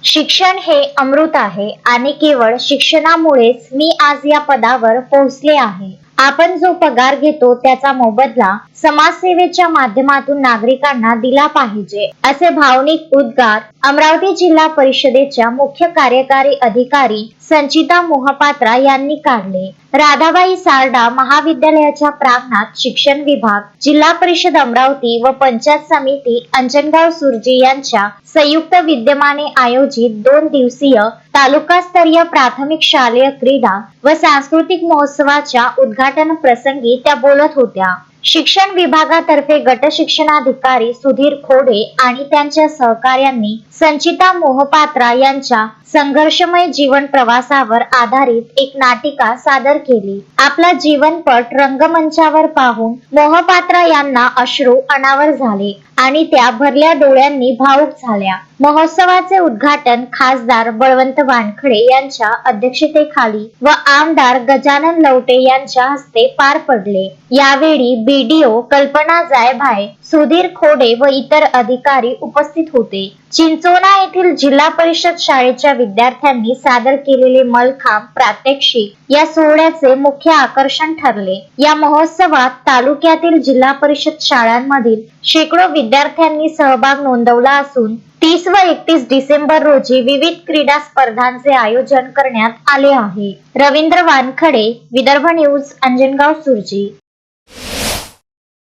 शिक्षण हे अमृत आहे आणि केवळ शिक्षणामुळेच मी आज या पदावर पोहोचले आहे. आपण जो पगार घेतो त्याचा मोबदला समाजसेवेच्या माध्यमातून नागरिकांना दिला पाहिजे, असे भावनिक उद्गार अमरावती जिल्हा परिषदेच्या मुख्य कार्यकारी अधिकारी संचिता मोहपात्रा यांनी काढले. राधाबाई सारडा महाविद्यालयाच्या प्रांगणात शिक्षण विभाग, जिल्हा परिषद अमरावती व पंचायत समिती अंजनगाव सुर्जी यांच्या संयुक्त विद्यमाने आयोजित 2 दिवसीय तालुकास्तरीय प्राथमिक शालेय क्रीडा व सांस्कृतिक महोत्सवाच्या उद्घाटन प्रसंगी त्या बोलत होत्या. शिक्षण विभागातर्फे गट शिक्षणाधिकारी सुधीर खोडे आणि त्यांच्या सहकार्यांनी संचिता मोहपात्रा यांच्या संघर्षमय जीवन प्रवासावर आधारित एक नाटिका सादर केली. आपला जीवनपट रंगमंचावर पाहून मोहपात्रा यांना अश्रू अनावर झाले आणि त्या भरल्या डोळ्यांनी भावुक झाल्या. महोत्सवाचे उद्घाटन खासदार बळवंत वानखडे यांच्या अध्यक्षतेखाली व आमदार गजानन लवटे यांच्या हस्ते पार पडले. यावेळी बीडीओ कल्पना जायभाय, सुधीर खोडे व इतर अधिकारी उपस्थित होते. चिंचोना येथील जिल्हा परिषद शाळेच्या विद्यार्थ्यांनी सादर केलेले मलखांब प्रात्यक्षिक या सोहळ्याचे मुख्य आकर्षण ठरले. या महोत्सवात तालुक्यातील जिल्हा परिषद शाळांमधील शेकडो विद्यार्थ्यांनी सहभाग नोंदवला असून 30 व 31 डिसेंबर रोजी विविध क्रीडा स्पर्धांचे आयोजन करण्यात आले आहे. रवींद्र वानखडे, विदर्भ न्यूज, अंजनगाव सुर्जी.